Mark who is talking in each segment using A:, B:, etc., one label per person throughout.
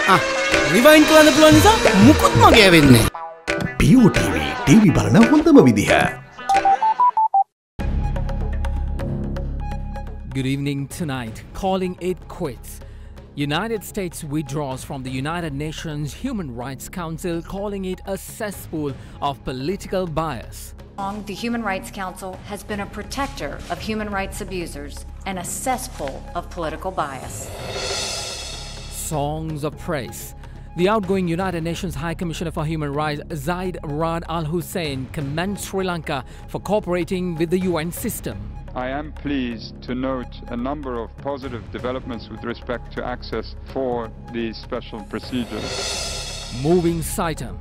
A: Rewind කරන්න පුළුවන් නිසා මුකුත් මගේ වෙන්නේ.
B: BOTV TV බලන හොඳම විදිහ.
C: Good evening tonight. Calling it quits. United States withdraws from the United Nations Human Rights Council, calling it a cesspool of political bias.
D: The Human Rights Council has been a protector of human rights abusers and a cesspool of political bias.
C: Songs of praise. The outgoing United Nations High Commissioner for Human Rights, Zaid Rad Al Hussein, commends Sri Lanka for cooperating with the UN system.
E: I am pleased to note a number of positive developments with respect to access for these special procedures.
C: Moving Saitam.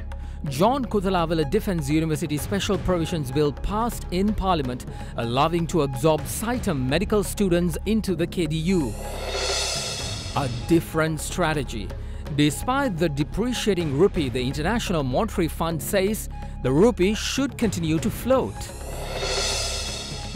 C: John Kuthalawala Defence University Special Provisions Bill passed in Parliament, allowing to absorb Saitam medical students into the KDU. A different strategy. Despite the depreciating rupee, the International Monetary Fund says the rupee should continue to float.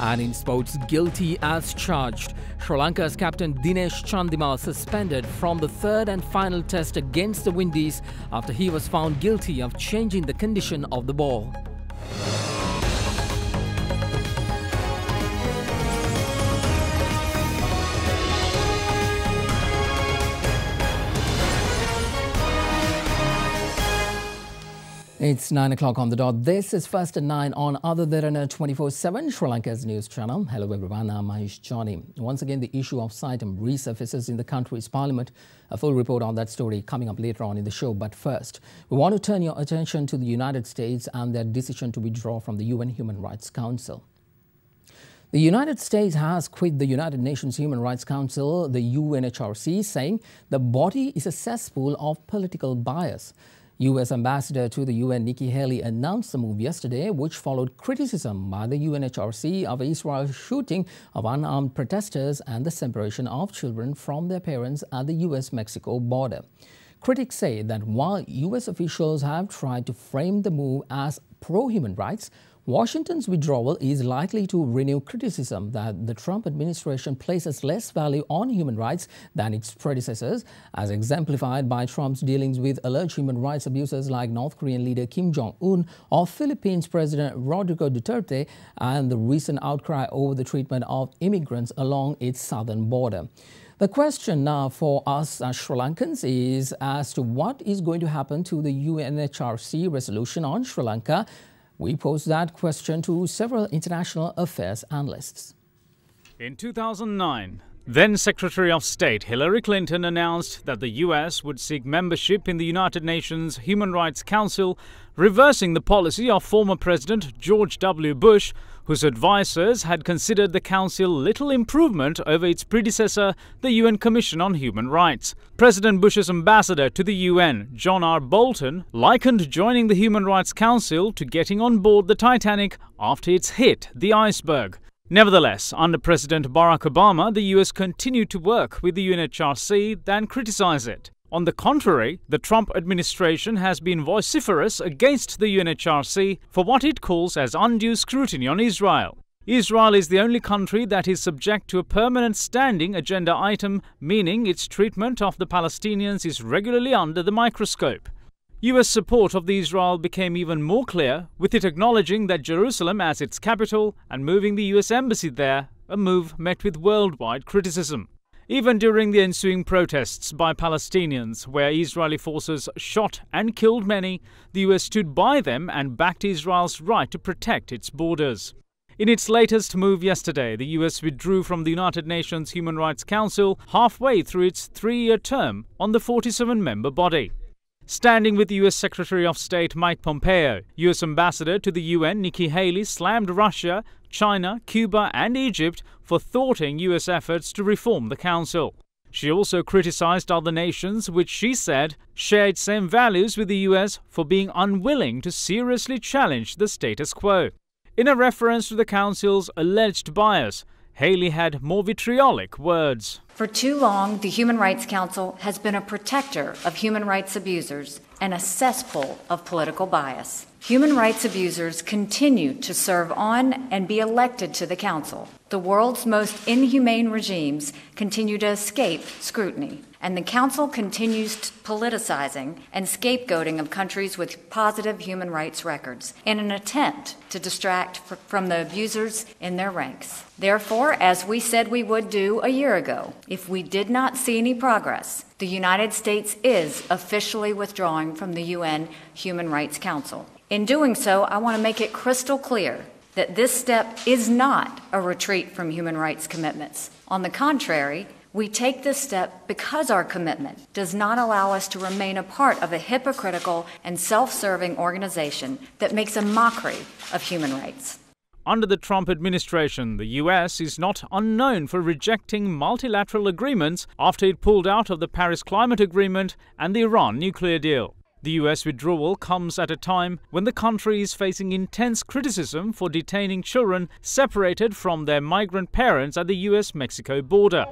C: And in sports, guilty as charged. Sri Lanka's captain Dinesh Chandimal suspended from the third and final test against the Windies after he was found guilty of changing the condition of the ball. It's 9 o'clock on the dot. This is First at 9 on Other Derana 24/7, Sri Lanka's news channel. Hello everyone, I'm Mahesh Johnny. Once again, the issue of Saitam resurfaces in the country's parliament. A full report on that story coming up later on in the show. But first, we want to turn your attention to the United States and their decision to withdraw from the UN Human Rights Council. The United States has quit the United Nations Human Rights Council, the UNHRC, saying the body is a cesspool of political bias. U.S. Ambassador to the UN Nikki Haley announced the move yesterday, which followed criticism by the UNHRC of Israel's shooting of unarmed protesters and the separation of children from their parents at the U.S.-Mexico border. Critics say that while U.S. officials have tried to frame the move as pro-human rights, Washington's withdrawal is likely to renew criticism that the Trump administration places less value on human rights than its predecessors, as exemplified by Trump's dealings with alleged human rights abusers like North Korean leader Kim Jong-un or Philippines President Rodrigo Duterte, and the recent outcry over the treatment of immigrants along its southern border. The question now for us as Sri Lankans is as to what is going to happen to the UNHRC resolution on Sri Lanka. We posed that question to several international affairs analysts.
F: In 2009, then Secretary of State Hillary Clinton announced that the US would seek membership in the United Nations Human Rights Council, reversing the policy of former President George W. Bush, whose advisers had considered the Council little improvement over its predecessor, the UN Commission on Human Rights. President Bush's ambassador to the UN, John R. Bolton, likened joining the Human Rights Council to getting on board the Titanic after it's hit the iceberg. Nevertheless, under President Barack Obama, the US continued to work with the UNHRC than criticize it. On the contrary, the Trump administration has been vociferous against the UNHRC for what it calls as undue scrutiny on Israel. Israel is the only country that is subject to a permanent standing agenda item, meaning its treatment of the Palestinians is regularly under the microscope. US support of the Israel became even more clear, with it acknowledging that Jerusalem as its capital and moving the US embassy there, a move met with worldwide criticism. Even during the ensuing protests by Palestinians, where Israeli forces shot and killed many, the US stood by them and backed Israel's right to protect its borders. In its latest move yesterday, the US withdrew from the United Nations Human Rights Council halfway through its 3-year term on the 47-member body. Standing with US Secretary of State Mike Pompeo, US Ambassador to the UN Nikki Haley slammed Russia, China, Cuba and Egypt for thwarting US efforts to reform the Council. She also criticized other nations which she said shared same values with the US for being unwilling to seriously challenge the status quo. In a reference to the Council's alleged bias, Haley had more vitriolic words.
D: For too long, the Human Rights Council has been a protector of human rights abusers and a cesspool of political bias. Human rights abusers continue to serve on and be elected to the Council. The world's most inhumane regimes continue to escape scrutiny, and the Council continues politicizing and scapegoating of countries with positive human rights records in an attempt to distract from the abusers in their ranks. Therefore, as we said we would do a year ago, if we did not see any progress, the United States is officially withdrawing from the UN Human Rights Council. In doing so, I want to make it crystal clear that this step is not a retreat from human rights commitments. On the contrary, we take this step because our commitment does not allow us to remain a part of a hypocritical and self-serving organization that makes a mockery of human rights.
F: Under the Trump administration, the US is not unknown for rejecting multilateral agreements after it pulled out of the Paris Climate Agreement and the Iran nuclear deal. The US withdrawal comes at a time when the country is facing intense criticism for detaining children separated from their migrant parents at the US-Mexico border.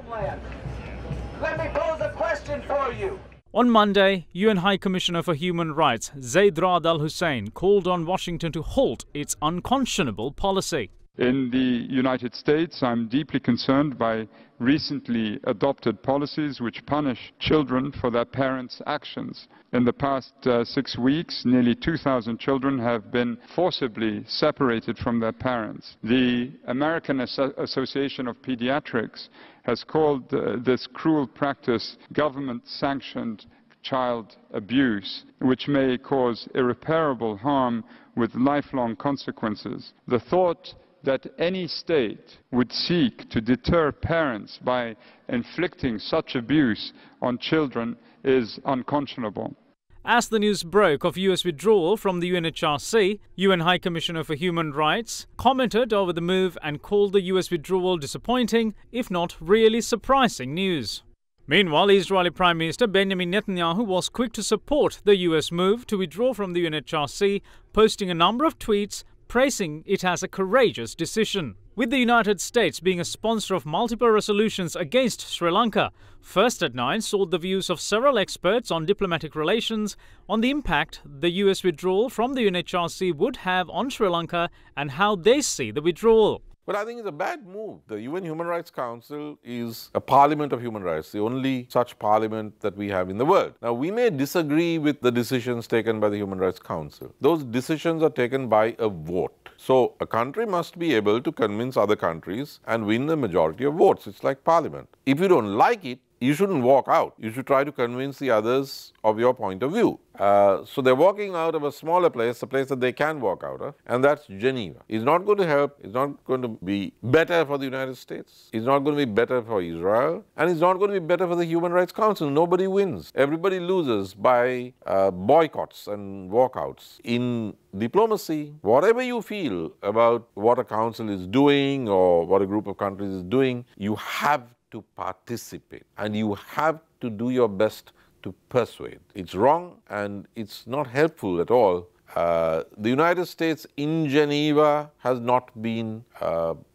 G: Let me pose a question for you.
F: On Monday, UN High Commissioner for Human Rights Zeid Ra'ad al-Hussein called on Washington to halt its unconscionable policy.
E: In the United States, I'm deeply concerned by recently adopted policies which punish children for their parents' actions. In the past 6 weeks, nearly 2,000 children have been forcibly separated from their parents. The American Association of Pediatrics has called this cruel practice government-sanctioned child abuse, which may cause irreparable harm with lifelong consequences. The thought that any state would seek to deter parents by inflicting such abuse on children is unconscionable.
F: As the news broke of US withdrawal from the UNHRC, UN High Commissioner for Human Rights commented over the move and called the US withdrawal disappointing, if not really surprising news. Meanwhile, Israeli Prime Minister Benjamin Netanyahu was quick to support the US move to withdraw from the UNHRC, posting a number of tweets praising it as a courageous decision. With the United States being a sponsor of multiple resolutions against Sri Lanka, First at 9 sought the views of several experts on diplomatic relations on the impact the US withdrawal from the UNHRC would have on Sri Lanka and how they see the withdrawal.
H: But I think it's a bad move. The UN Human Rights Council is a parliament of human rights, the only such parliament that we have in the world. Now, we may disagree with the decisions taken by the Human Rights Council. Those decisions are taken by a vote. So, a country must be able to convince other countries and win the majority of votes. It's like parliament. If you don't like it, you shouldn't walk out. You should try to convince the others of your point of view. So they're walking out of a smaller place, a place that they can walk out of, and that's Geneva. It's not going to help. It's not going to be better for the United States. It's not going to be better for Israel. And it's not going to be better for the Human Rights Council. Nobody wins. Everybody loses by boycotts and walkouts. In diplomacy, whatever you feel about what a council is doing or what a group of countries is doing, you have to participate and you have to do your best to persuade. It's wrong and it's not helpful at all. The United States in Geneva has not been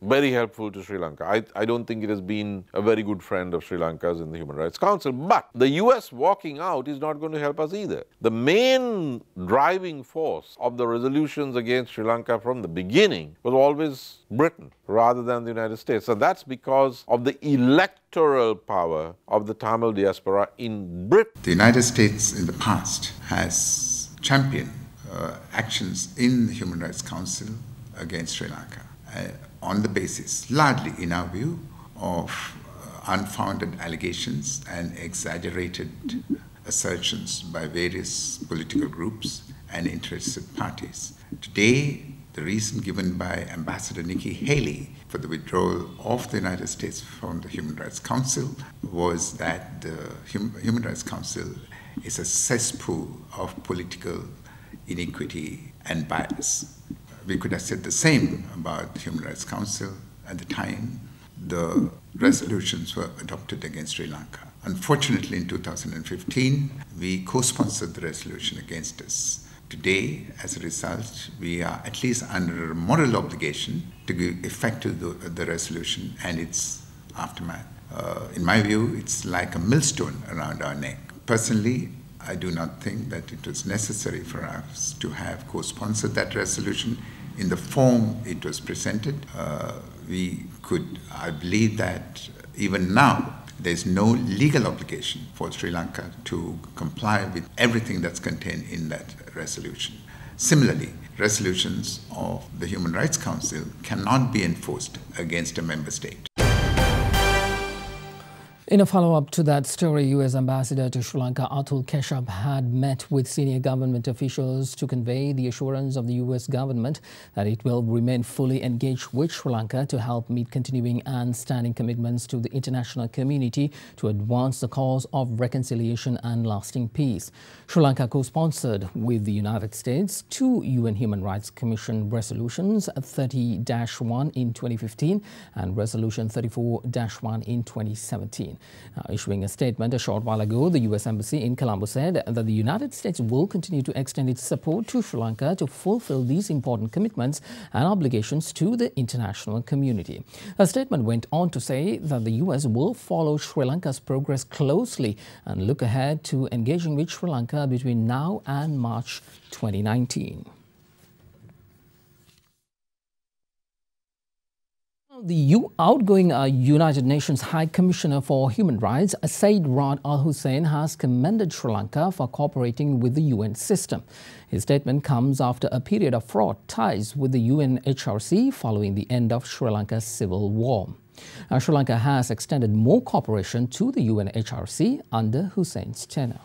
H: very helpful to Sri Lanka. I don't think it has been a very good friend of Sri Lanka's in the Human Rights Council. But the US walking out is not going to help us either. The main driving force of the resolutions against Sri Lanka from the beginning was always Britain rather than the United States. And that's because of the electoral power of the Tamil diaspora in Britain.
I: The United States in the past has championed actions in the Human Rights Council against Sri Lanka on the basis, largely in our view, of unfounded allegations and exaggerated assertions by various political groups and interested parties. Today, the reason given by Ambassador Nikki Haley for the withdrawal of the United States from the Human Rights Council was that the Human Rights Council is a cesspool of political inequity and bias. We could have said the same about the Human Rights Council at the time the resolutions were adopted against Sri Lanka. Unfortunately, in 2015, we co-sponsored the resolution against us. Today, as a result, we are at least under a moral obligation to give effect to the resolution and its aftermath. In my view, it's like a millstone around our neck. Personally, I do not think that it was necessary for us to have co-sponsored that resolution in the form it was presented. I believe that even now, there's no legal obligation for Sri Lanka to comply with everything that's contained in that resolution. Similarly, resolutions of the Human Rights Council cannot be enforced against a member state.
C: In a follow-up to that story, U.S. Ambassador to Sri Lanka Atul Keshap had met with senior government officials to convey the assurance of the U.S. government that it will remain fully engaged with Sri Lanka to help meet continuing and standing commitments to the international community to advance the cause of reconciliation and lasting peace. Sri Lanka co-sponsored with the United States 2 UN Human Rights Commission resolutions, 30-1 in 2015 and Resolution 34-1 in 2017. Issuing a statement a short while ago, the U.S. Embassy in Colombo said that the United States will continue to extend its support to Sri Lanka to fulfill these important commitments and obligations to the international community. A statement went on to say that the U.S. will follow Sri Lanka's progress closely and look ahead to engaging with Sri Lanka between now and March 2019. The outgoing United Nations High Commissioner for Human Rights, Said Rad Al Hussein, has commended Sri Lanka for cooperating with the UN system. His statement comes after a period of fraught ties with the UNHRC following the end of Sri Lanka's civil war. Sri Lanka has extended more cooperation to the UNHRC under Hussein's tenure.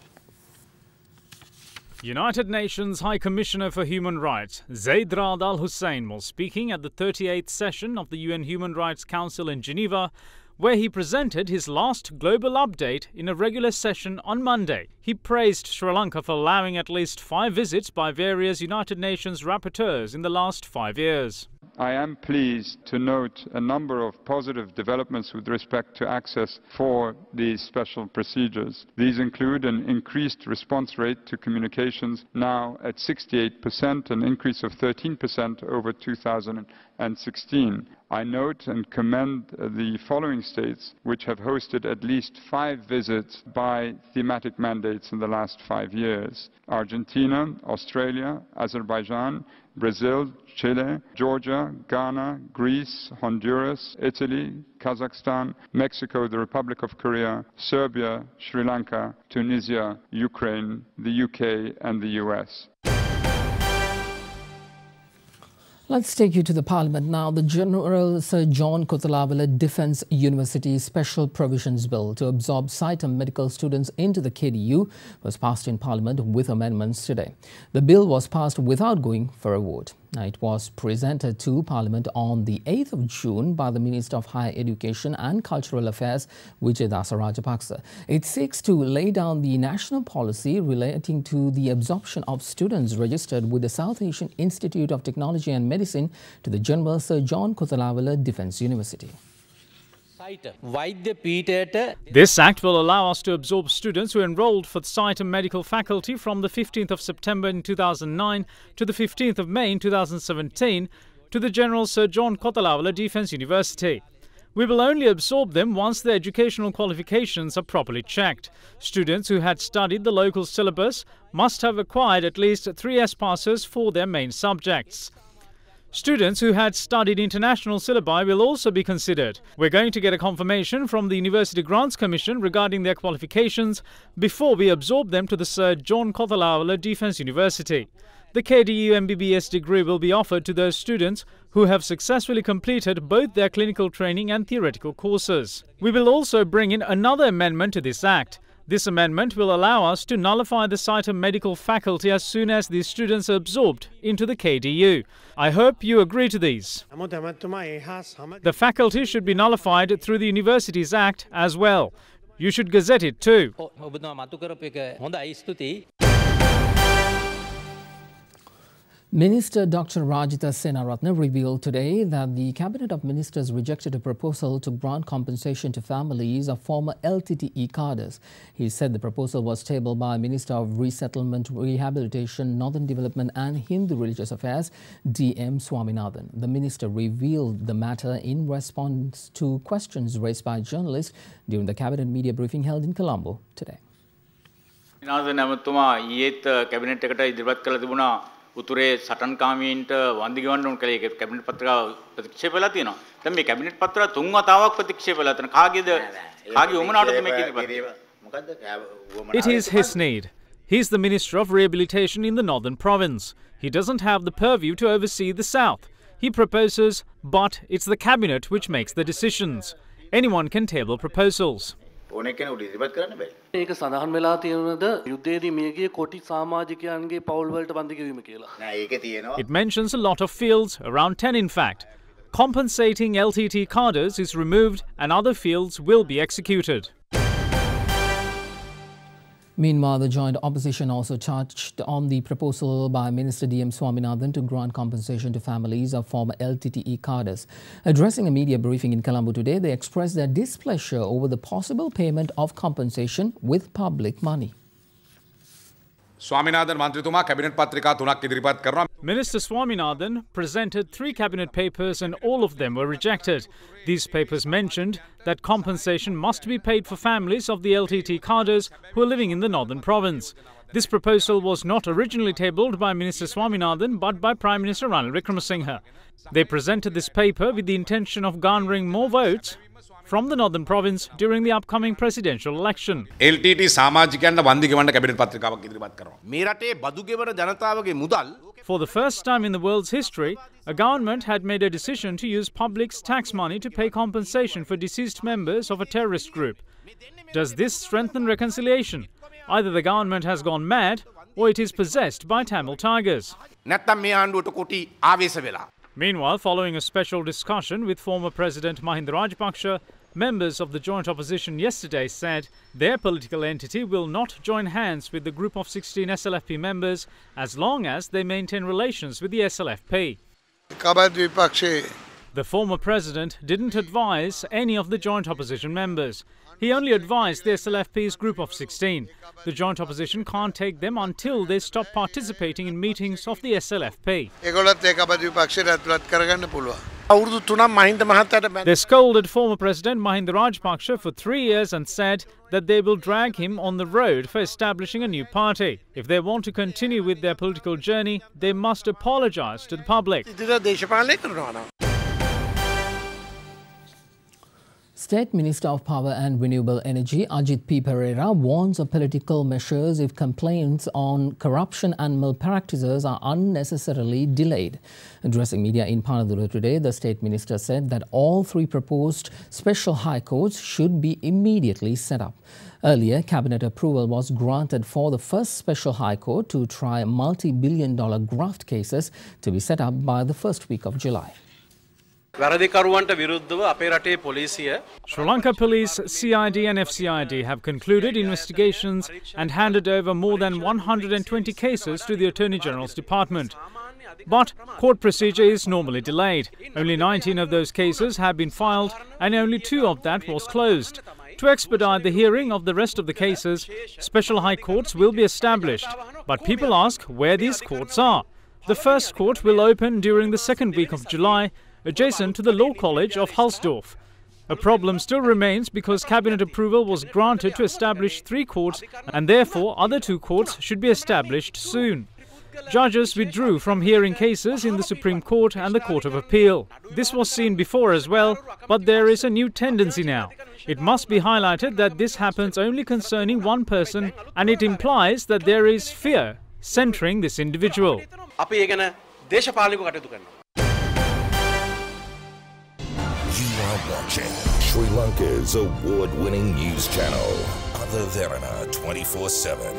F: United Nations High Commissioner for Human Rights, Zeid Ra'ad Al Hussein, was speaking at the 38th session of the UN Human Rights Council in Geneva, where he presented his last global update in a regular session on Monday. He praised Sri Lanka for allowing at least 5 visits by various United Nations rapporteurs in the last 5 years.
E: I am pleased to note a number of positive developments with respect to access for these special procedures. These include an increased response rate to communications, now at 68%, an increase of 13% over 2016. I note and commend the following states which have hosted at least 5 visits by thematic mandates in the last 5 years: Argentina, Australia, Azerbaijan, Brazil, Chile, Georgia, Ghana, Greece, Honduras, Italy, Kazakhstan, Mexico, the Republic of Korea, Serbia, Sri Lanka, Tunisia, Ukraine, the UK and the US.
C: Let's take you to the Parliament now. The General Sir John Kothawala Defence University Special Provisions Bill to absorb Saitam medical students into the KDU was passed in Parliament with amendments today. The bill was passed without going for a vote. It was presented to Parliament on the 8th of June by the Minister of Higher Education and Cultural Affairs, Wijayadasa Rajapaksa. It seeks to lay down the national policy relating to the absorption of students registered with the South Asian Institute of Technology and Medicine to the General Sir John Kothawala Defence University.
F: This act will allow us to absorb students who enrolled for the Saitam Medical Faculty from the 15th of September in 2009 to the 15th of May in 2017 to the General Sir John Kothawala Defence University. We will only absorb them once their educational qualifications are properly checked. Students who had studied the local syllabus must have acquired at least 3 S-passes for their main subjects. Students who had studied international syllabi will also be considered. We're going to get a confirmation from the University Grants Commission regarding their qualifications before we absorb them to the Sir John Kothawala Defence University. The KDU MBBS degree will be offered to those students who have successfully completed both their clinical training and theoretical courses. We will also bring in another amendment to this Act. This amendment will allow us to nullify the Saitam Medical Faculty as soon as these students are absorbed into the KDU. I hope you agree to these. The faculty should be nullified through the Universities Act as well. You should gazette it too.
C: Minister Dr. Rajitha Senaratne revealed today that the Cabinet of Ministers rejected a proposal to grant compensation to families of former LTTE cadres. He said the proposal was tabled by Minister of Resettlement, Rehabilitation, Northern Development and Hindu Religious Affairs, D.M. Swaminathan. The minister revealed the matter in response to questions raised by journalists during the Cabinet media briefing held in Colombo today.
J: Swaminathan ඇමතුමා ඊයේත් cabinet එකට ඉදිරිපත් කළ තිබුණා උතුරේ සටන්කාමීන්ට වන්දි ගෙවන්න ඕන කියලා ඒක කැබිනට් පත්‍රිකාව ප්‍රතික්ෂේප වෙලා තියෙනවා. දැන් මේ කැබිනට් පත්‍රිකාව 3 වතාවක් ප්‍රතික්ෂේප වෙලා තියෙනවා. කාගේ උමනාවටද මේක ඉදිරිපත්?
F: It is his need. He's the Minister of Rehabilitation in the Northern Province. He doesn't have the purview to oversee the South. He proposes, but it's the cabinet which makes the decisions. Anyone can table proposals.
K: ඒක සඳහන් වෙලා තියෙනවද යුද්ධයේදී මියගිය කොටි සමාජිකයන්ගේ පවුල් වලට බන්දි ගෙවීම කියලා.
J: නෑ ඒකේ තියෙනවා.
F: It mentions a lot of fields, around 10 in fact. Compensating LTT cadres is removed and other fields will be executed.
C: Meanwhile, the joint opposition also touched on the proposal by Minister D.M. Swaminathan to grant compensation to families of former LTTE cadres. Addressing a media briefing in Colombo today, they expressed their displeasure over the possible payment of compensation with public money.
F: Minister Swaminathan presented 3 cabinet papers and all of them were rejected. These papers mentioned that compensation must be paid for families of the LTT cadres who are living in the Northern Province. This proposal was not originally tabled by Minister Swaminathan but by Prime Minister Ranil Wickremesinghe. They presented this paper with the intention of garnering more votes from the Northern Province during the upcoming presidential election.
L: LTT සමාජිකයන්ට වන්දි ගෙවන්න cabinet පත්‍රිකාවක් ඉදිරිපත් කරනවා. මේ රටේ බදු ගෙවන ජනතාවගේ මුදල්.
F: For the first time in the world's history, a government had made a decision to use public's tax money to pay compensation for deceased members of a terrorist group. Does this strengthen reconciliation? Either the government has gone mad or it is possessed by Tamil tigers.
L: නැත්තම් මේ ආණ්ඩුවට කොටි ආවේශ වෙලා.
F: Meanwhile, following a special discussion with former President Mahinda Rajapaksa, members of the joint opposition yesterday said their political entity will not join hands with the group of 16 SLFP members as long as they maintain relations with the SLFP. The former president didn't advise any of the joint opposition members. He only advised the SLFP's group of 16. The joint opposition can't take them until they stop participating in meetings of the SLFP. They scolded former President Mahinda Rajapaksa for 3 years and said that they will drag him on the road for establishing a new party. If they want to continue with their political journey, they must apologize to the public.
C: State Minister of Power and Renewable Energy Ajit P. Pereira warns of political measures if complaints on corruption and malpractices are unnecessarily delayed. Addressing media in Panadura today, the State Minister said that all 3 proposed special high courts should be immediately set up. Earlier, Cabinet approval was granted for the first special high court to try multi-billion-dollar graft cases to be set up by the first week of July.
F: Sri Lanka Police, CID and FCID have concluded investigations and handed over more than 120 cases to the Attorney General's Department. But court procedure is normally delayed. Only 19 of those cases have been filed and only 2 of that was closed. To expedite the hearing of the rest of the cases, special high courts will be established. But people ask where these courts are. The first court will open during the second week of July, adjacent to the Law College of Halsdorf. A problem still remains because Cabinet approval was granted to establish 3 courts and therefore other 2 courts should be established soon. Judges withdrew from hearing cases in the Supreme Court and the Court of Appeal. This was seen before as well, but there is a new tendency now. It must be highlighted that this happens only concerning one person and it implies that there is fear centering this individual.
M: You are watching Sri Lanka's award-winning news channel, Derana 24/7.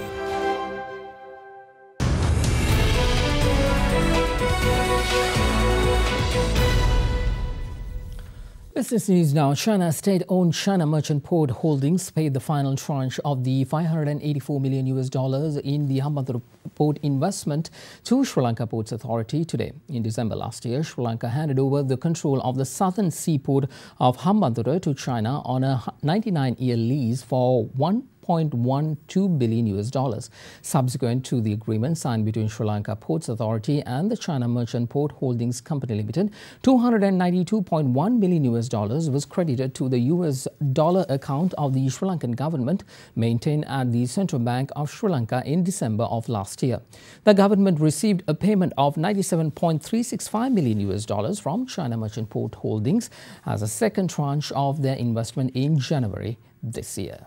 C: Business news now. China state-owned China Merchant Port Holdings paid the final tranche of the $584 million in the Hambantota port investment to Sri Lanka Ports Authority today. In December last year, Sri Lanka handed over the control of the southern seaport of Hambantota to China on a 99-year lease for $1.5 $1.12 billion. Subsequent to the agreement signed between Sri Lanka Ports Authority and the China Merchant Port Holdings Company Limited, $292.1 million was credited to the US dollar account of the Sri Lankan government, maintained at the Central Bank of Sri Lanka in December of last year. The government received a payment of $97.365 million from China Merchant Port Holdings as a second tranche of their investment in January this year.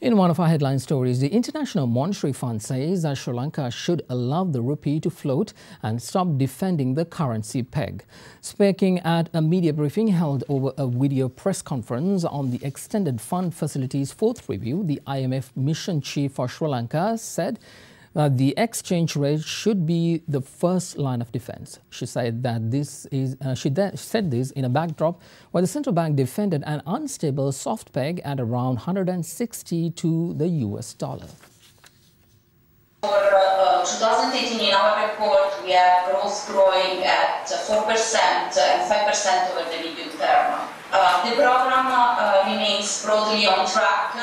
C: In one of our headline stories, the International Monetary Fund says that Sri Lanka should allow the rupee to float and stop defending the currency peg. Speaking at a media briefing held over a video press conference on the Extended Fund Facilities fourth review, the IMF Mission Chief for Sri Lanka said the exchange rate should be the first line of defense. She said that said this in a backdrop where the central bank defended an unstable soft peg at around 160 to the US dollar.
N: For 2018, in our report, we have growth growing at 4% and 5% over the medium term. The program remains broadly on track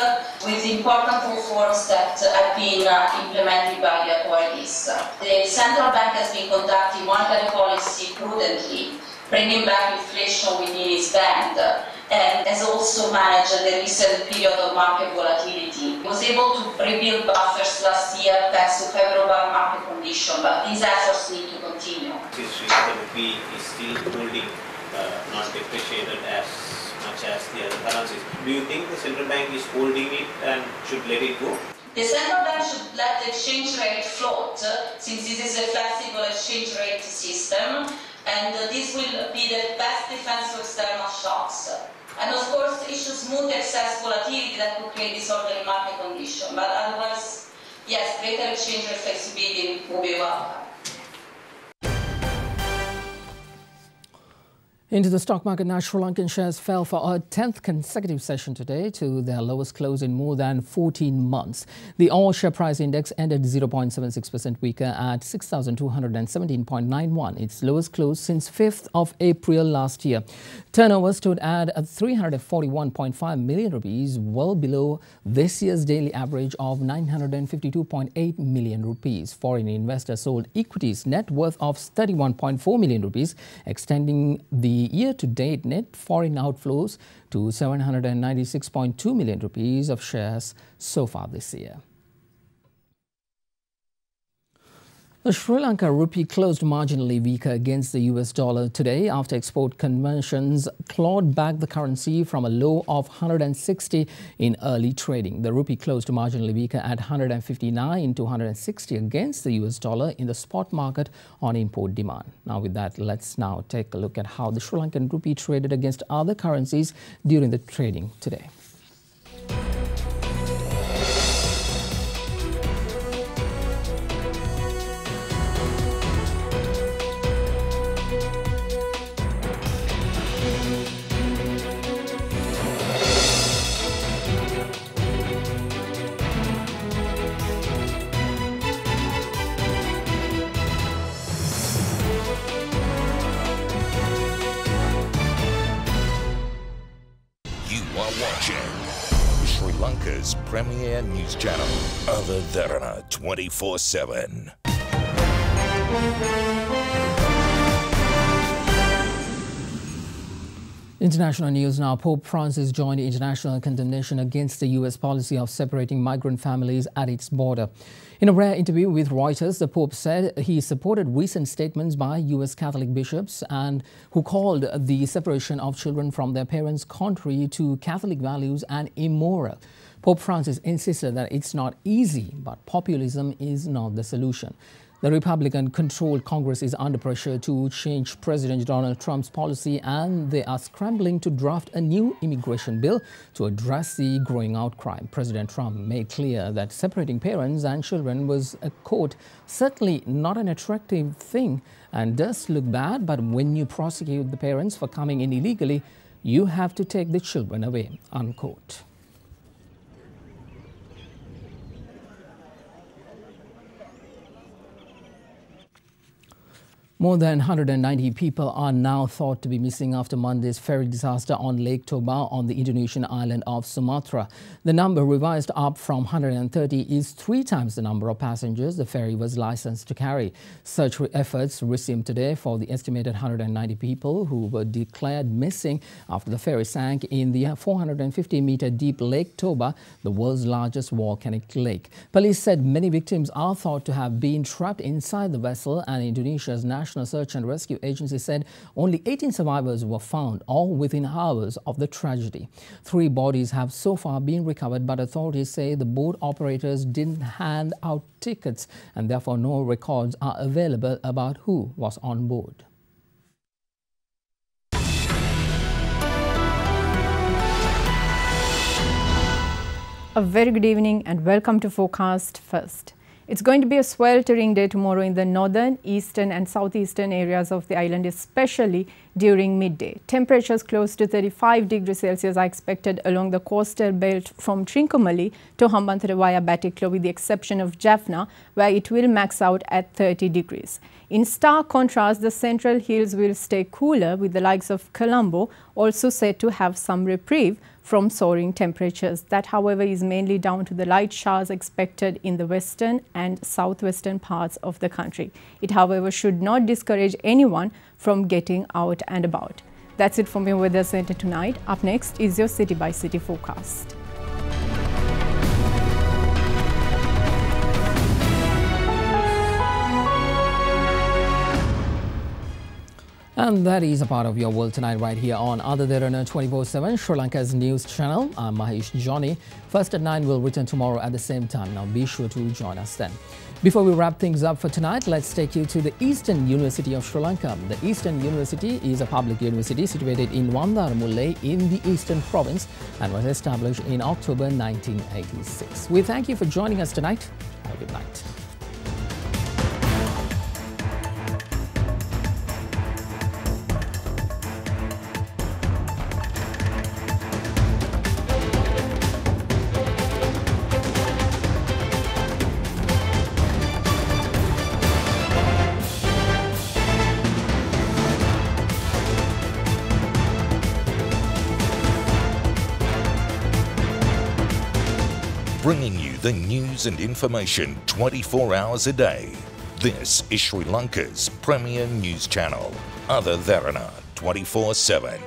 N: with important reforms that have been implemented by the authorities. The central bank has been conducting monetary policy prudently, bringing back inflation within its band, and has also managed the recent period of market volatility. It was able to rebuild buffers last year thanks to favorable market conditions, but these efforts need to continue.
O: The rupee is still holding, not depreciated as much as the other currencies. Do you think the central bank is holding it and should let it go?
N: The central bank should let the exchange rate float, since this is a flexible exchange rate system, and this will be the best defense to external shocks. And of course, it should smooth excess volatility that could create disorderly market conditions. But otherwise, yes, greater exchange rate flexibility will be welcome.
C: Into the stock market now, Sri Lankan shares fell for a 10th consecutive session today to their lowest close in more than 14 months. The all share price index ended 0.76% weaker at 6,217.91, its lowest close since 5th of April last year. Turnover stood at 341.5 million rupees, well below this year's daily average of 952.8 million rupees. Foreign investors sold equities net worth of 31.4 million rupees, extending the year-to-date net foreign outflows to 796.2 million rupees of shares so far this year. The Sri Lanka rupee closed marginally weaker against the US dollar today after export conversions clawed back the currency from a low of 160 in early trading. The rupee closed marginally weaker at 159 to 160 against the US dollar in the spot market on import demand. Now with that, let's now take a look at how the Sri Lankan rupee traded against other currencies during the trading today.
M: Sri Lanka's premier news channel, Other Derana 24/7.
C: International news now. Pope Francis joined international condemnation against the US policy of separating migrant families at its border. In a rare interview with Reuters, the Pope said he supported recent statements by US Catholic bishops and who called the separation of children from their parents contrary to Catholic values and immoral. Pope Francis insisted that it's not easy, but populism is not the solution. The Republican-controlled Congress is under pressure to change President Donald Trump's policy, and they are scrambling to draft a new immigration bill to address the growing outcry. President Trump made clear that separating parents and children was, quote, certainly not an attractive thing and does look bad, but when you prosecute the parents for coming in illegally, you have to take the children away, unquote. More than 190 people are now thought to be missing after Monday's ferry disaster on Lake Toba on the Indonesian island of Sumatra. The number, revised up from 130, is 3 times the number of passengers the ferry was licensed to carry. Search efforts resumed today for the estimated 190 people who were declared missing after the ferry sank in the 450-meter deep Lake Toba, the world's largest volcanic lake. Police said many victims are thought to have been trapped inside the vessel, and Indonesia's National Search and Rescue Agency said only 18 survivors were found, all within hours of the tragedy. 3 bodies have so far been recovered, but authorities say the boat operators didn't hand out tickets and therefore no records are available about who was on board.
P: A very good evening and welcome to Forecast First. It's going to be a sweltering day tomorrow in the northern, eastern and southeastern areas of the island, especially during midday. Temperatures close to 35 degrees Celsius are expected along the coastal belt from Trincomalee to Hambantota via Batticaloa, with the exception of Jaffna, where it will max out at 30 degrees. In stark contrast, the central hills will stay cooler, with the likes of Colombo also said to have some reprieve from soaring temperatures. That, however, is mainly down to the light showers expected in the western and southwestern parts of the country. It, however, should not discourage anyone from getting out and about. That's it from your Weather Center tonight. Up next is your City by City forecast.
C: And that is a part of your world tonight right here on Other Derana 24/7, Sri Lanka's news channel. I'm Mahesh Johnny. First at 9 will return tomorrow at the same time. Now be sure to join us then. Before we wrap things up for tonight, let's take you to the Eastern University of Sri Lanka. The Eastern University is a public university situated in Vandaramule in the Eastern Province and was established in October 1986. We thank you for joining us tonight. Have a good night.
M: Bringing you the news and information 24 hours a day. This is Sri Lanka's premier news channel, Other Derana 24/7.